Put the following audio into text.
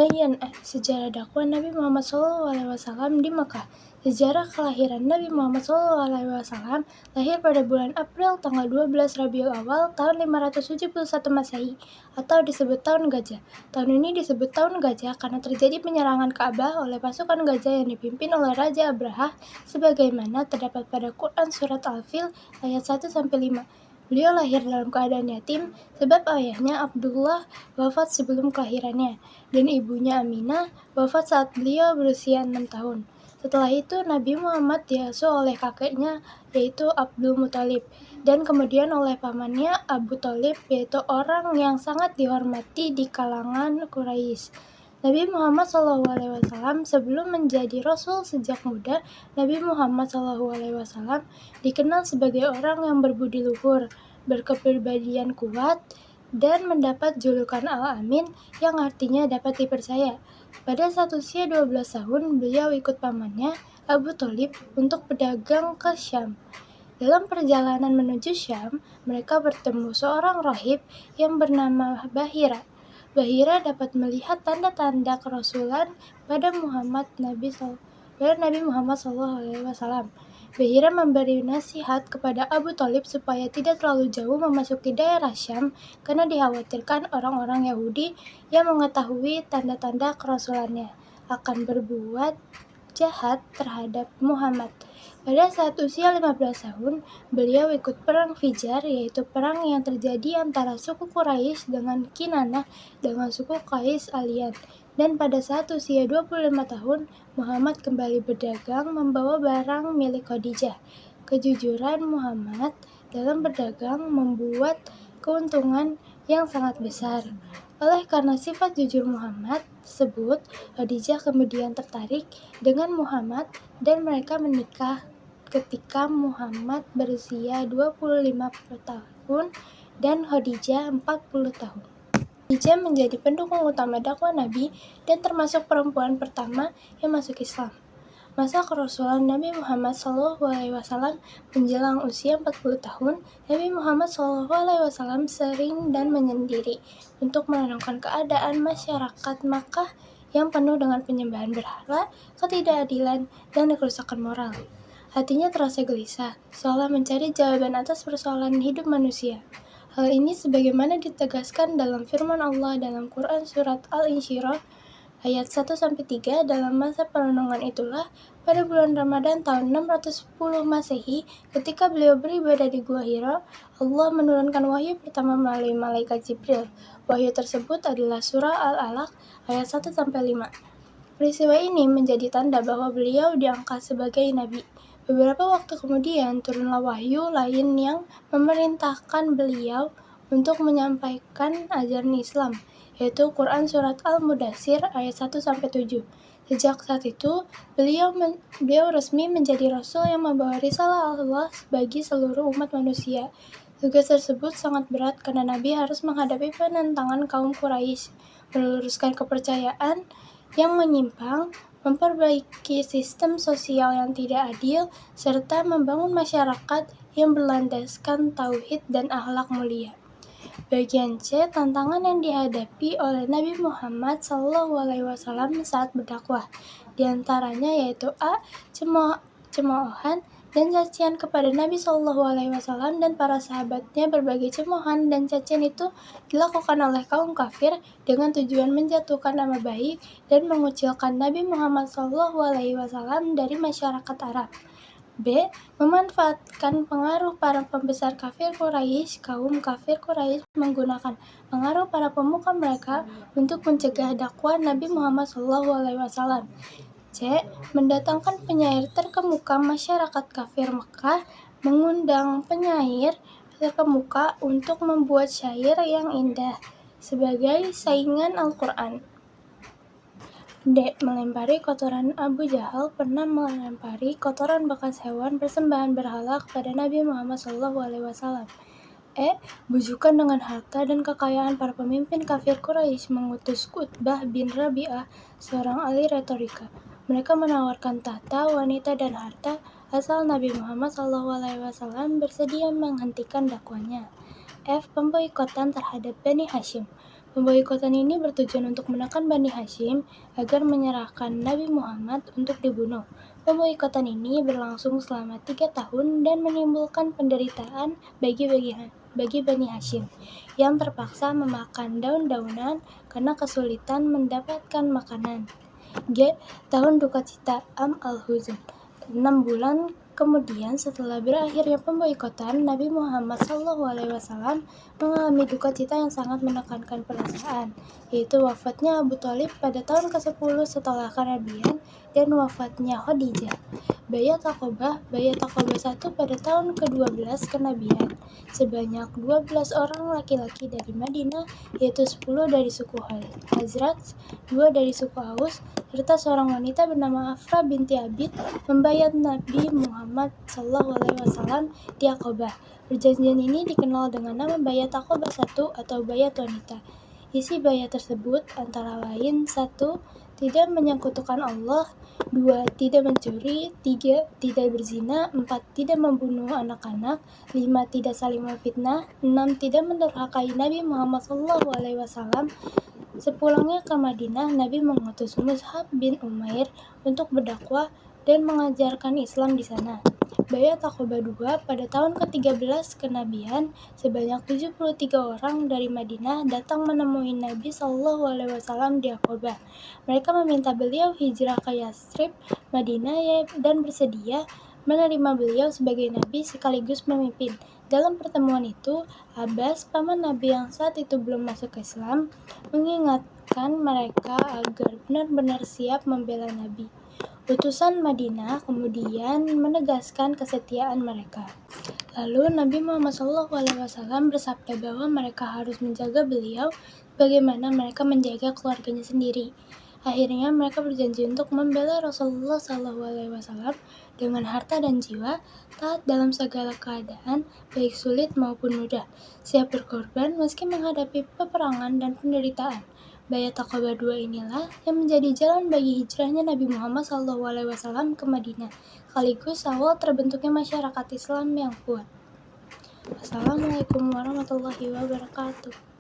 Bagian A. Sejarah dakwah Nabi Muhammad SAW di Mekah. Sejarah kelahiran Nabi Muhammad SAW lahir pada bulan April tanggal 12 Rabiul Awal tahun 571 Masehi atau disebut Tahun Gajah. Tahun ini disebut Tahun Gajah karena terjadi penyerangan Ka'bah oleh pasukan gajah yang dipimpin oleh Raja Abraha sebagaimana terdapat pada Quran Surat Al-Fil ayat 1-5. Beliau lahir dalam keadaan yatim sebab ayahnya Abdullah wafat sebelum kelahirannya dan ibunya Aminah wafat saat beliau berusia 6 tahun. Setelah itu Nabi Muhammad diasuh oleh kakeknya yaitu Abdul Muthalib dan kemudian oleh pamannya Abu Thalib yaitu orang yang sangat dihormati di kalangan Quraisy. Nabi Muhammad SAW sebelum menjadi Rasul sejak muda, Nabi Muhammad SAW dikenal sebagai orang yang berbudi luhur, berkepribadian kuat, dan mendapat julukan Al-Amin yang artinya dapat dipercaya. Pada saat usia 12 tahun, beliau ikut pamannya, Abu Thalib, untuk berdagang ke Syam. Dalam perjalanan menuju Syam, mereka bertemu seorang rahib yang bernama Bahira. Bahira dapat melihat tanda-tanda kerasulan pada Nabi Muhammad SAW. Bahira memberi nasihat kepada Abu Thalib supaya tidak terlalu jauh memasuki daerah Syam karena dikhawatirkan orang-orang Yahudi yang mengetahui tanda-tanda kerasulannya akan berbuat jahat terhadap Muhammad. Pada saat usia 15 tahun, beliau ikut perang Fijar, yaitu perang yang terjadi antara suku Quraisy dengan Kinanah dengan suku Qais Alian. Dan pada saat usia 25 tahun, Muhammad kembali berdagang membawa barang milik Khadijah. Kejujuran Muhammad dalam berdagang membuat keuntungan yang sangat besar. Oleh karena sifat jujur Muhammad tersebut, Khadijah kemudian tertarik dengan Muhammad dan mereka menikah ketika Muhammad berusia 25 tahun dan Khadijah 40 tahun. Khadijah menjadi pendukung utama dakwah Nabi dan termasuk perempuan pertama yang masuk Islam. Masa kerasulan Nabi Muhammad SAW menjelang usia 40 tahun, Nabi Muhammad SAW sering dan menyendiri untuk menenangkan keadaan masyarakat Makkah yang penuh dengan penyembahan berhala, ketidakadilan, dan kerusakan moral. Hatinya terasa gelisah, seolah mencari jawaban atas persoalan hidup manusia. Hal ini sebagaimana ditegaskan dalam firman Allah dalam Quran Surat Al-Insyirah ayat 1-3. Dalam masa perenungan itulah, pada bulan Ramadan tahun 610 Masehi, ketika beliau beribadah di Gua Hira, Allah menurunkan wahyu pertama melalui malaikat Jibril. Wahyu tersebut adalah surah Al-Alaq ayat 1-5. Peristiwa ini menjadi tanda bahwa beliau diangkat sebagai nabi. Beberapa waktu kemudian turunlah wahyu lain yang memerintahkan beliau untuk menyampaikan ajaran Islam, yaitu Quran Surat Al-Mudaththir ayat 1-7. Sejak saat itu, beliau resmi menjadi Rasul yang membawa risalah Allah bagi seluruh umat manusia. Tugas tersebut sangat berat karena Nabi harus menghadapi penentangan kaum Quraisy, meluruskan kepercayaan yang menyimpang, memperbaiki sistem sosial yang tidak adil, serta membangun masyarakat yang berlandaskan tauhid dan akhlak mulia. Bagian C. Tantangan yang dihadapi oleh Nabi Muhammad SAW saat berdakwah. Di antaranya yaitu A. Cemoohan dan cacian kepada Nabi SAW dan para sahabatnya. Berbagai cemoohan dan cacian itu dilakukan oleh kaum kafir dengan tujuan menjatuhkan nama baik dan mengucilkan Nabi Muhammad SAW dari masyarakat Arab. B. Memanfaatkan pengaruh para pembesar kafir Quraisy. Kaum kafir Quraisy menggunakan pengaruh para pemuka mereka untuk mencegah dakwah Nabi Muhammad SAW. C. Mendatangkan penyair terkemuka masyarakat kafir Mekah, mengundang penyair terkemuka untuk membuat syair yang indah sebagai saingan Al-Quran. D. Melempari kotoran. Abu Jahal pernah melempari kotoran bekas hewan persembahan berhala kepada Nabi Muhammad SAW. E. Bujukan dengan harta dan kekayaan. Para pemimpin kafir Quraisy mengutus Utbah bin Rabi'ah, seorang ahli retorika. Mereka menawarkan tahta, wanita, dan harta asal Nabi Muhammad SAW bersedia menghentikan dakwahnya. F. Pemboikotan terhadap Bani Hashim. Pemboikotan ini bertujuan untuk menekan Bani Hashim agar menyerahkan Nabi Muhammad untuk dibunuh. Pemboikotan ini berlangsung selama 3 tahun dan menimbulkan penderitaan bagi Bani Hashim yang terpaksa memakan daun-daunan karena kesulitan mendapatkan makanan. Tahun Dukacita al-Huzn. 6 bulan kemudian setelah berakhirnya pemboikotan, Nabi Muhammad SAW mengalami duka cita yang sangat menekankan perasaan, yaitu wafatnya Abu Thalib pada tahun ke-10 setelah kenabian dan wafatnya Khadijah. Bayat Aqobah 1 pada tahun ke-12 kenabian. Sebanyak 12 orang laki-laki dari Madinah, yaitu 10 dari suku Khazraj, 2 dari suku Aus, serta seorang wanita bernama Afra binti Abid membayat Nabi Muhammad SAW di Aqobah. Perjanjian ini dikenal dengan nama Bayat Aqobah 1 atau Bayat Wanita. Isi bayat tersebut antara lain 1. Tidak menyekutukan Allah, 2. Tidak mencuri, 3. Tidak berzina, 4. Tidak membunuh anak-anak, 5. Tidak saling memfitnah, 6. Tidak mendurhakai Nabi Muhammad SAW. Sepulangnya ke Madinah, Nabi mengutus Mus'hab bin Umair untuk berdakwah dan mengajarkan Islam di sana. Bayat Aqobah 2 pada tahun ke-13 kenabian, sebanyak 73 orang dari Madinah datang menemui Nabi SAW di Aqobah. Mereka meminta beliau hijrah ke Yatsrib, Madinah dan bersedia menerima beliau sebagai Nabi sekaligus memimpin. Dalam pertemuan itu, Abbas, paman Nabi yang saat itu belum masuk ke Islam, mengingatkan mereka agar benar-benar siap membela Nabi. Utusan Madinah kemudian menegaskan kesetiaan mereka. Lalu Nabi Muhammad SAW bersabda bahwa mereka harus menjaga beliau bagaimana mereka menjaga keluarganya sendiri. Akhirnya mereka berjanji untuk membela Rasulullah SAW dengan harta dan jiwa, taat dalam segala keadaan, baik sulit maupun mudah, siap berkorban meski menghadapi peperangan dan penderitaan. Bayat Aqobah 2 inilah yang menjadi jalan bagi hijrahnya Nabi Muhammad SAW ke Madinah, sekaligus awal terbentuknya masyarakat Islam yang kuat. Wassalamualaikum warahmatullahi wabarakatuh.